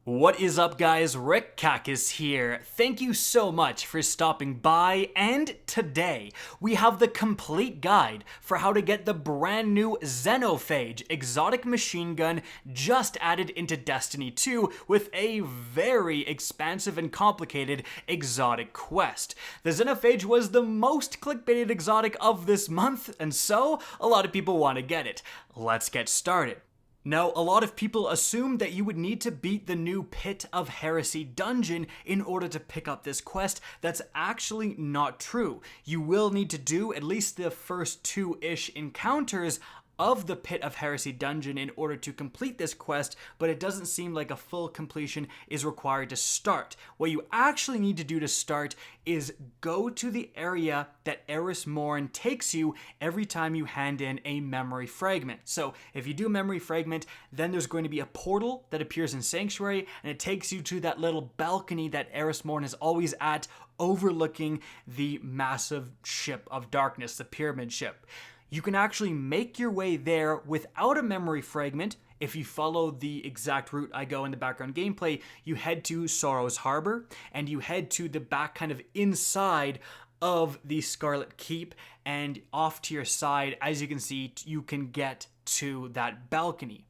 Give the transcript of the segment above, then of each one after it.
What is up, guys? Rick Kackis here. Thank you so much for stopping by, and today we have the complete guide for how to get the brand new Xenophage Exotic Machine Gun just added into Destiny 2 with a very expansive and complicated exotic quest. The Xenophage was the most clickbaited exotic of this month, and so a lot of people want to get it. Let's get started. Now, a lot of people assume that you would need to beat the new Pit of Heresy Dungeon in order to pick up this quest. That's actually not true. You will need to do at least the first two-ish encounters of the Pit of Heresy Dungeon in order to complete this quest, but it doesn't seem like a full completion is required to start. What you actually need to do to start is go to the area that Eris Morn takes you every time you hand in a memory fragment. So if you do a memory fragment, then there's going to be a portal that appears in Sanctuary, and it takes you to that little balcony that Eris Morn is always at, overlooking the massive ship of darkness, the pyramid ship. You can actually make your way there without a memory fragment. If you follow the exact route I go in the background gameplay, you head to Sorrow's Harbor, and you head to the back kind of inside of the Scarlet Keep, and off to your side, as you can see, you can get to that balcony.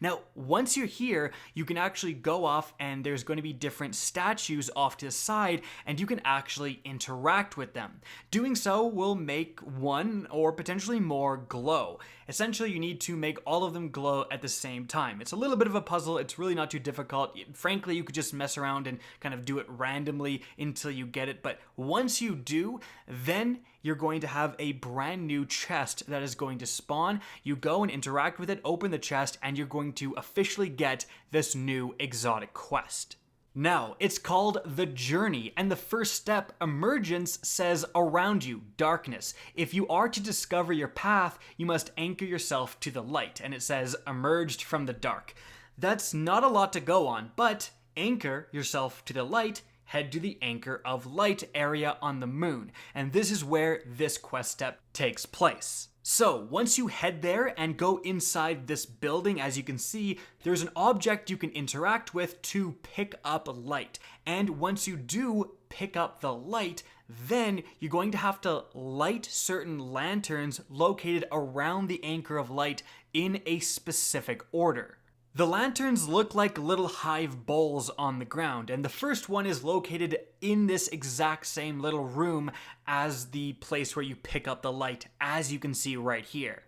Now, once you're here, you can actually go off and there's going to be different statues off to the side, and you can actually interact with them. Doing so will make one or potentially more glow. Essentially, you need to make all of them glow at the same time. It's a little bit of a puzzle. It's really not too difficult. Frankly, you could just mess around and kind of do it randomly until you get it. But once you do, then you're going to have a brand new chest that is going to spawn. You go and interact with it, open the chest, and you're going to officially get this new exotic quest. Now, it's called The Journey, and the first step, Emergence, says around you, darkness. If you are to discover your path, you must anchor yourself to the light, and it says emerged from the dark. That's not a lot to go on, but anchor yourself to the light, head to the Anchor of Light area on the moon, and this is where this quest step takes place. So, once you head there and go inside this building, as you can see, there's an object you can interact with to pick up light. And once you do pick up the light, then you're going to have to light certain lanterns located around the Anchor of Light in a specific order. The lanterns look like little hive bowls on the ground, and the first one is located in this exact same little room as the place where you pick up the light, as you can see right here.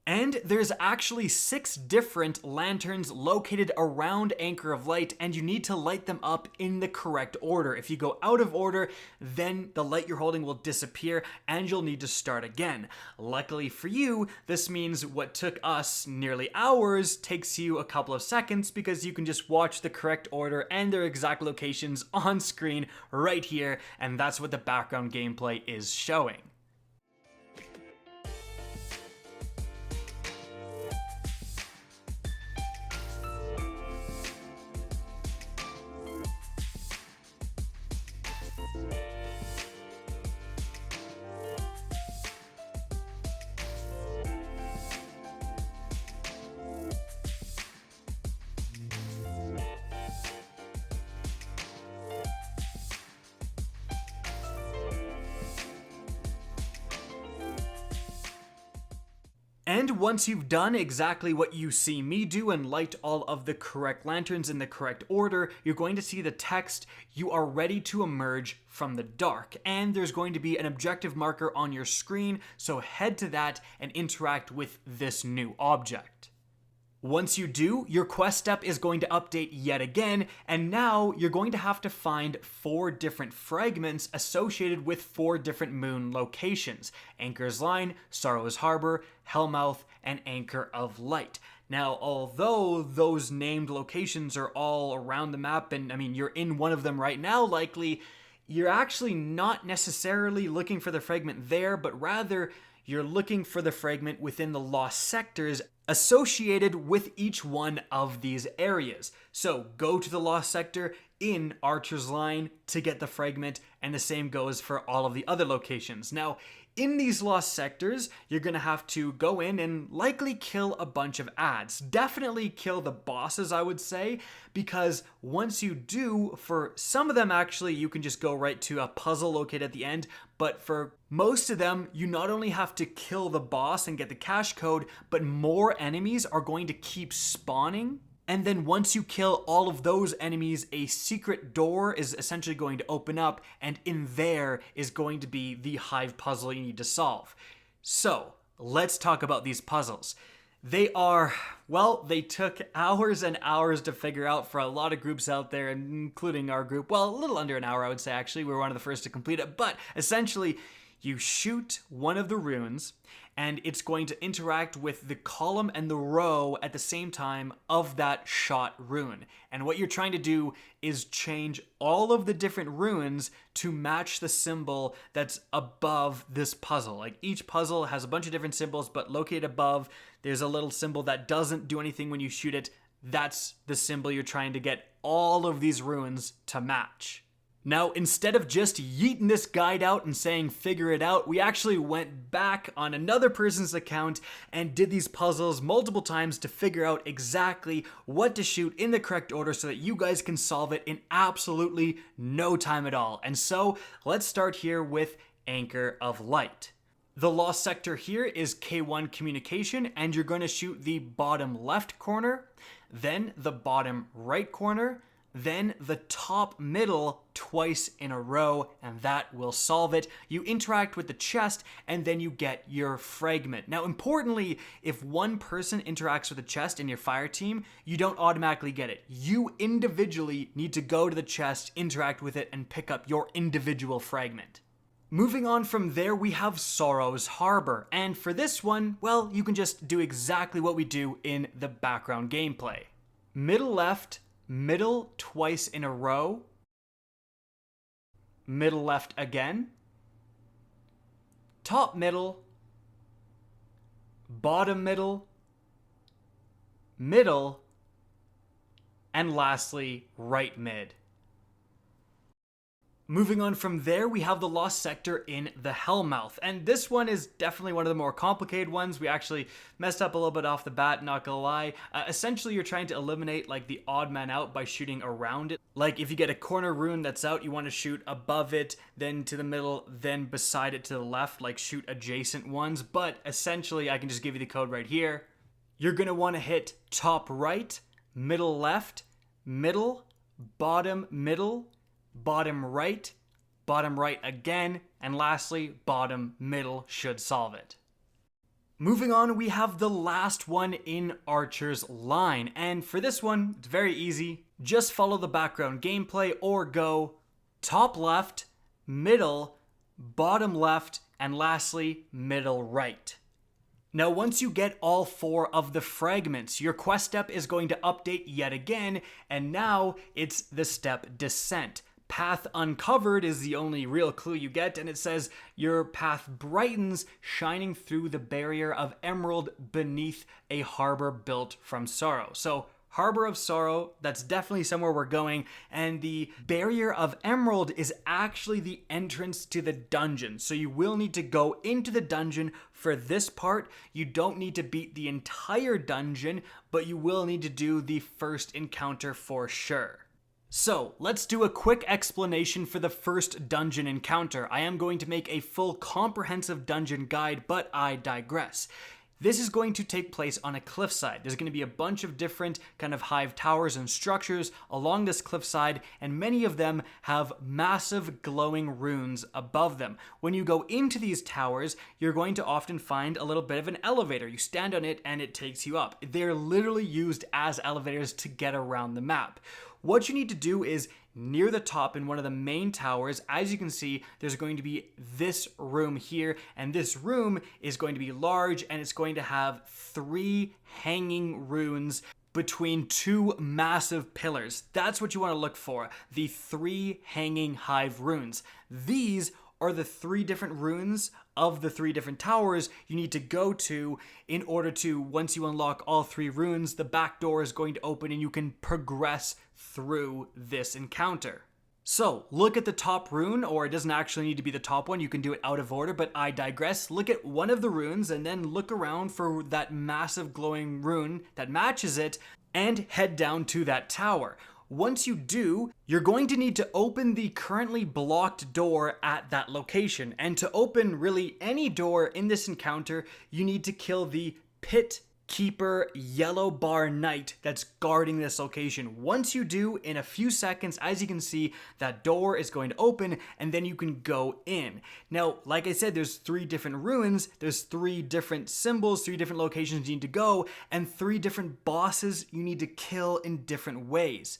And there's actually 6 different lanterns located around Anchor of Light, and you need to light them up in the correct order. If you go out of order, then the light you're holding will disappear and you'll need to start again. Luckily for you, this means what took us nearly hours takes you a couple of seconds, because you can just watch the correct order and their exact locations on screen right here, and that's what the background gameplay is showing. And once you've done exactly what you see me do and light all of the correct lanterns in the correct order, you're going to see the text, "You are ready to emerge from the dark." And there's going to be an objective marker on your screen, so head to that and interact with this new object. Once you do, your quest step is going to update yet again, and now you're going to have to find 4 different fragments associated with 4 different moon locations: Anchor's Line, Sorrow's Harbor, Hellmouth, and Anchor of Light. Now, although those named locations are all around the map, and I mean, you're in one of them right now likely, you're actually not necessarily looking for the fragment there, but rather you're looking for the fragment within the lost sectors associated with each one of these areas. So go to the lost sector in Archer's Line to get the fragment, and the same goes for all of the other locations. Now, In these lost sectors, you're going to have to go in and likely kill a bunch of ads. Definitely kill the bosses, I would say, because once you do, for some of them actually, you can just go right to a puzzle located at the end, but for most of them, you not only have to kill the boss and get the cache code, but more enemies are going to keep spawning. And then once you kill all of those enemies, a secret door is essentially going to open up, and in there is going to be the hive puzzle you need to solve. So, let's talk about these puzzles. They are, well, they took hours and hours to figure out for a lot of groups out there, including our group. Well, a little under an hour, I would say, actually. We were one of the first to complete it. But essentially, you shoot one of the runes, and it's going to interact with the column and the row at the same time of that shot rune. And what you're trying to do is change all of the different runes to match the symbol that's above this puzzle. Like, each puzzle has a bunch of different symbols, but located above, there's a little symbol that doesn't do anything when you shoot it. That's the symbol you're trying to get all of these runes to match. Now, instead of just yeeting this guide out and saying figure it out, we actually went back on another person's account and did these puzzles multiple times to figure out exactly what to shoot in the correct order so that you guys can solve it in absolutely no time at all. And so, let's start here with Anchor of Light. The lost sector here is K1 communication, and you're going to shoot the bottom left corner, then the bottom right corner, then the top middle twice in a row, and that will solve it. You interact with the chest, and then you get your fragment. Now, importantly, if one person interacts with the chest in your fire team, you don't automatically get it. You individually need to go to the chest, interact with it, and pick up your individual fragment. Moving on from there, we have Sorrow's Harbor, and for this one, well, you can just do exactly what we do in the background gameplay. Middle left, middle twice in a row, middle left again, top middle, bottom middle, middle, and lastly, right mid. Moving on from there, we have the lost sector in the Hellmouth, and this one is definitely one of the more complicated ones. We actually messed up a little bit off the bat, not gonna lie. Essentially, you're trying to eliminate like the odd man out by shooting around it. Like if you get a corner rune that's out, you want to shoot above it, then to the middle, then beside it to the left, like shoot adjacent ones. But essentially, I can just give you the code right here. You're gonna want to hit top right, middle left, middle, bottom middle, bottom right again, and lastly, bottom middle should solve it. Moving on, we have the last one in Archer's Line, and for this one, it's very easy. Just follow the background gameplay or go top left, middle, bottom left, and lastly, middle right. Now, once you get all 4 of the fragments, your quest step is going to update yet again, and now it's the step Descent. Path Uncovered is the only real clue you get, and it says your path brightens, shining through the barrier of emerald beneath a harbor built from sorrow. So, Harbor of Sorrow, that's definitely somewhere we're going, and the barrier of emerald is actually the entrance to the dungeon. So you will need to go into the dungeon for this part. You don't need to beat the entire dungeon, but you will need to do the first encounter for sure. So, let's do a quick explanation for the first dungeon encounter. I am going to make a full comprehensive dungeon guide, but I digress. This is going to take place on a cliffside. There's going to be a bunch of different kind of hive towers and structures along this cliffside, and many of them have massive glowing runes above them. When you go into these towers, you're going to often find a little bit of an elevator. You stand on it and it takes you up. They're literally used as elevators to get around the map. What you need to do is near the top in one of the main towers, as you can see, there's going to be this room here, and this room is going to be large, and it's going to have 3 hanging runes between 2 massive pillars. That's what you want to look for, the 3 hanging hive runes. These are the 3 different runes of the 3 different towers you need to go to in order to, once you unlock all 3 runes, the back door is going to open and you can progress through this encounter. So, look at the top rune, or it doesn't actually need to be the top one, you can do it out of order, but I digress. Look at one of the runes and then look around for that massive glowing rune that matches it and head down to that tower. Once you do, you're going to need to open the currently blocked door at that location. And to open really any door in this encounter, you need to kill the Pit Keeper yellow bar knight that's guarding this location. Once you do, in a few seconds, as you can see, that door is going to open and then you can go in. Now, like I said, there's 3 different ruins, there's 3 different symbols, 3 different locations you need to go, and 3 different bosses you need to kill in different ways.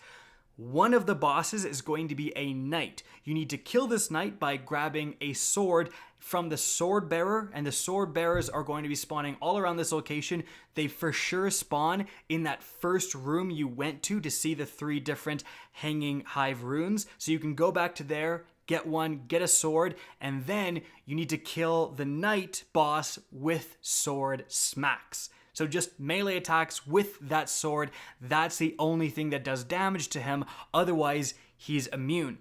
One of the bosses is going to be a knight. You need to kill this knight by grabbing a sword from the sword bearer, and the sword bearers are going to be spawning all around this location. They for sure spawn in that first room you went to see the 3 different hanging hive runes. So you can go back to there, get one, get a sword, and then you need to kill the knight boss with sword smacks. So just melee attacks with that sword, that's the only thing that does damage to him, otherwise he's immune.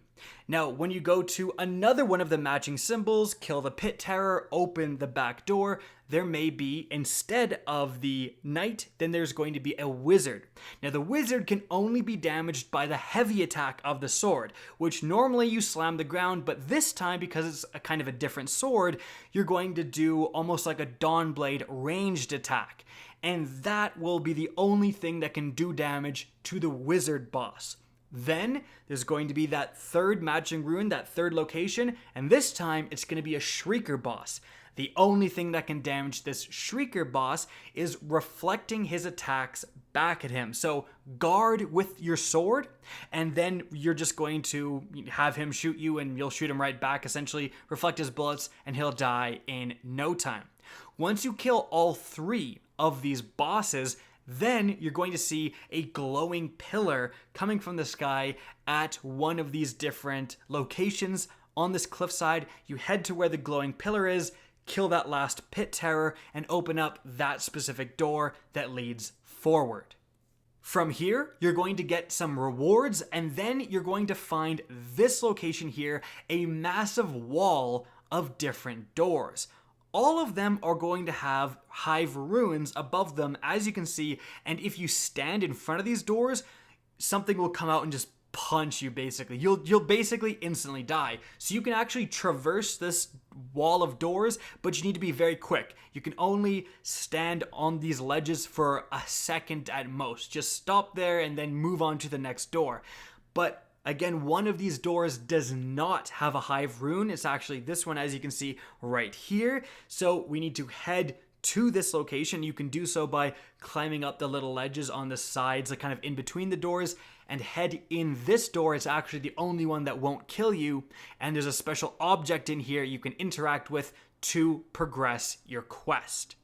Now, when you go to another one of the matching symbols, kill the pit terror, open the back door, there may be, instead of the knight, then there's going to be a wizard. Now, the wizard can only be damaged by the heavy attack of the sword, which normally you slam the ground, but this time, because it's a kind of a different sword, you're going to do almost like a Dawnblade ranged attack. And that will be the only thing that can do damage to the wizard boss. Then there's going to be that 3rd matching rune, that 3rd location, and this time it's going to be a Shrieker boss. The only thing that can damage this Shrieker boss is reflecting his attacks back at him. So guard with your sword, and then you're just going to have him shoot you and you'll shoot him right back, essentially reflect his bullets, and he'll die in no time. Once you kill all 3 of these bosses, then you're going to see a glowing pillar coming from the sky at one of these different locations on this cliffside. You head to where the glowing pillar is, kill that last pit terror, and open up that specific door that leads forward. From here, you're going to get some rewards, and then you're going to find this location here, a massive wall of different doors. All of them are going to have hive runes above them, as you can see, and if you stand in front of these doors, something will come out and just punch you, basically. You'll basically instantly die. So you can actually traverse this wall of doors, but you need to be very quick. You can only stand on these ledges for a second at most. Just stop there and then move on to the next door. But again, one of these doors does not have a hive rune. It's actually this one, as you can see right here. So we need to head to this location. You can do so by climbing up the little ledges on the sides, like kind of in between the doors, and head in this door. It's actually the only one that won't kill you. And there's a special object in here you can interact with to progress your quest.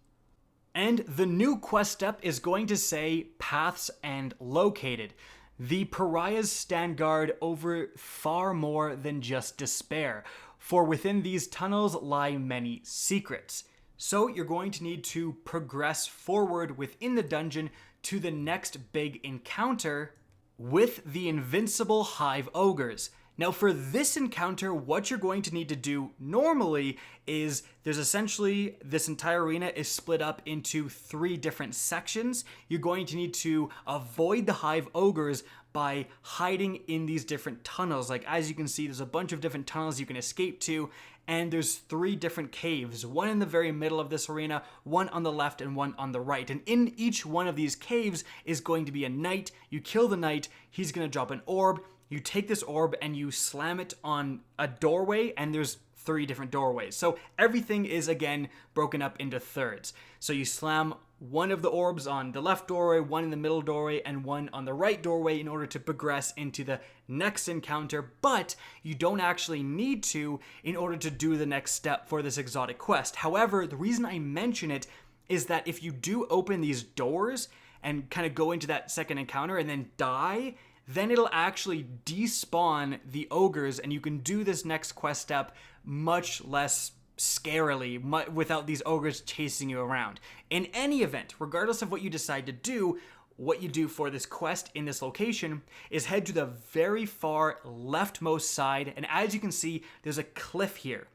And the new quest step is going to say paths and located. The pariahs stand guard over far more than just despair, for within these tunnels lie many secrets. So you're going to need to progress forward within the dungeon to the next big encounter with the invincible hive ogres. Now for this encounter, what you're going to need to do normally is there's essentially this entire arena is split up into 3 different sections. You're going to need to avoid the hive ogres by hiding in these different tunnels. Like as you can see, there's a bunch of different tunnels you can escape to, and there's 3 different caves, one in the very middle of this arena, one on the left, and one on the right. And in each one of these caves is going to be a knight. You kill the knight, he's going to drop an orb. You take this orb and you slam it on a doorway, and there's 3 different doorways. So everything is, again, broken up into thirds. So you slam one of the orbs on the left doorway, one in the middle doorway, and one on the right doorway in order to progress into the next encounter, but you don't actually need to in order to do the next step for this exotic quest. However, the reason I mention it is that if you do open these doors and kind of go into that second encounter and then die, then it'll actually despawn the ogres, and you can do this next quest step much less scarily without these ogres chasing you around. In any event, regardless of what you decide to do, what you do for this quest in this location is head to the very far leftmost side, and as you can see, there's a cliff here.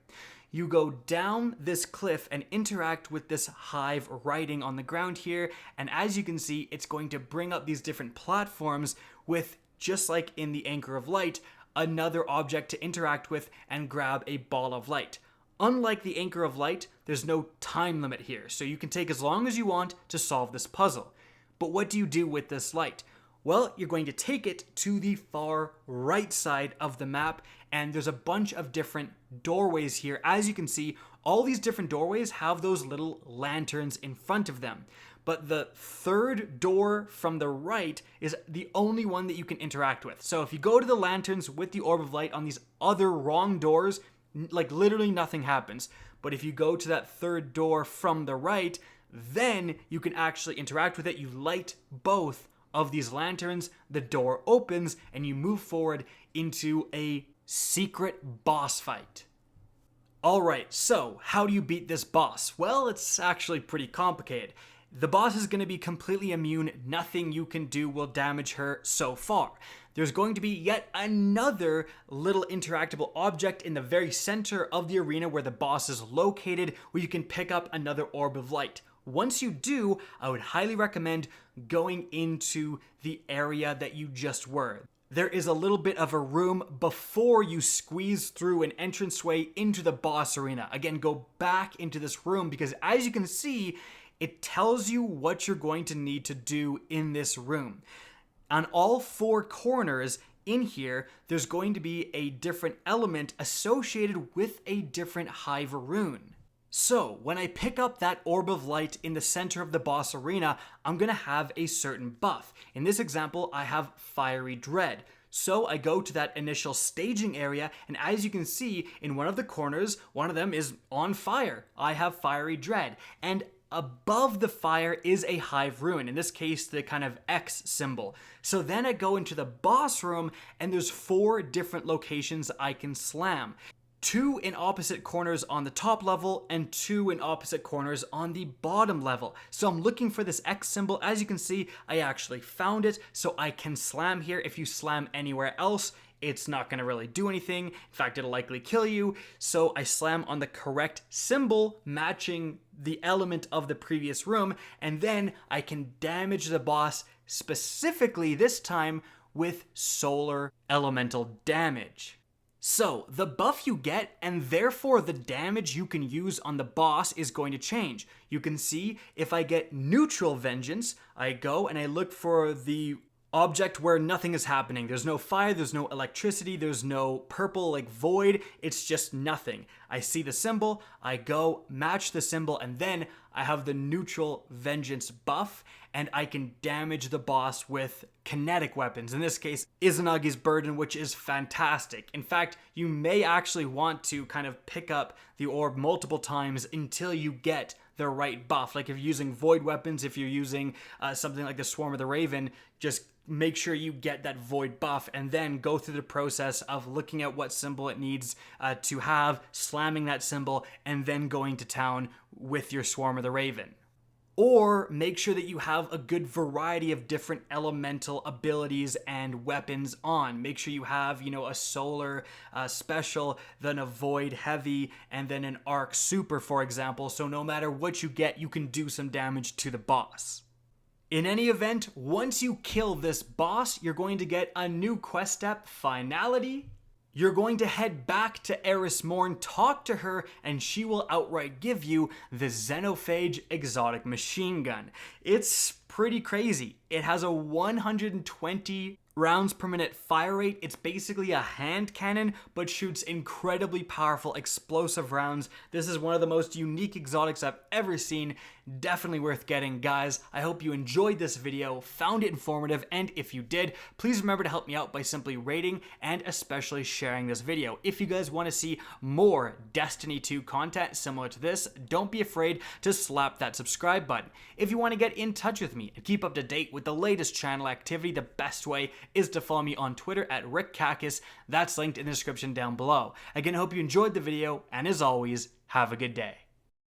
You go down this cliff and interact with this hive writing on the ground here, and as you can see, it's going to bring up these different platforms with, just like in the Anchor of Light, another object to interact with and grab a ball of light. Unlike the Anchor of Light, there's no time limit here, so you can take as long as you want to solve this puzzle. But what do you do with this light? Well, you're going to take it to the far right side of the map, and there's a bunch of different doorways here. As you can see, all these different doorways have those little lanterns in front of them. But the third door from the right is the only one that you can interact with. So if you go to the lanterns with the Orb of Light on these other wrong doors, like literally nothing happens. But if you go to that third door from the right, then you can actually interact with it. You light both of these lanterns, the door opens, and you move forward into a secret boss fight. Alright, so how do you beat this boss? Well, it's actually pretty complicated. The boss is going to be completely immune. Nothing you can do will damage her so far. There's going to be yet another little interactable object in the very center of the arena where the boss is located, where you can pick up another Orb of Light. Once you do, I would highly recommend going into the area that you just were. There is a little bit of a room before you squeeze through an entranceway into the boss arena. Again, go back into this room because as you can see, it tells you what you're going to need to do in this room. On all four corners in here, there's going to be a different element associated with a different hive rune. So, when I pick up that Orb of Light in the center of the boss arena, I'm going to have a certain buff. In this example, I have Fiery Dread. So I go to that initial staging area, and as you can see, in one of the corners, one of them is on fire. I have Fiery Dread. And above the fire is a hive rune, in this case the kind of X symbol. So then I go into the boss room and there's 4 different locations I can slam. 2 in opposite corners on the top level and 2 in opposite corners on the bottom level. So I'm looking for this X symbol. As you can see, I actually found it, so I can slam here. If you slam anywhere else, it's not going to really do anything. In fact, it'll likely kill you. So I slam on the correct symbol matching the element of the previous room, and then I can damage the boss, specifically this time with solar elemental damage. So, the buff you get, and therefore the damage you can use on the boss, is going to change. You can see, if I get neutral vengeance, I go and I look for the object where nothing is happening. There's no fire, there's no electricity, there's no purple like void, it's just nothing. I see the symbol, I go, match the symbol, and then I have the neutral vengeance buff, and I can damage the boss with kinetic weapons. In this case, Izanagi's Burden, which is fantastic. In fact, you may actually want to kind of pick up the orb multiple times until you get the right buff. Like if you're using void weapons, if you're using something like the Swarm of the Raven, just make sure you get that void buff and then go through the process of looking at what symbol it needs to have, slamming that symbol, and then going to town with your Swarm of the Raven. Or make sure that you have a good variety of different elemental abilities and weapons on. Make sure you have, a solar special, then a void heavy, and then an arc super, for example. So no matter what you get, you can do some damage to the boss. In any event, once you kill this boss, you're going to get a new quest step, Finality. You're going to head back to Eris Morn, talk to her, and she will outright give you the Xenophage Exotic Machine Gun. It's pretty crazy. It has a 120 rounds per minute fire rate. It's basically a hand cannon, but shoots incredibly powerful explosive rounds. This is one of the most unique exotics I've ever seen. Definitely worth getting, guys. I hope you enjoyed this video, found it informative, and if you did, please remember to help me out by simply rating and especially sharing this video. If you guys want to see more Destiny 2 content similar to this, don't be afraid to slap that subscribe button. If you want to get in touch with me and keep up to date with the latest channel activity, the best way is to follow me on Twitter at RickKackis. That's linked in the description down below. Again, I hope you enjoyed the video, and as always, have a good day.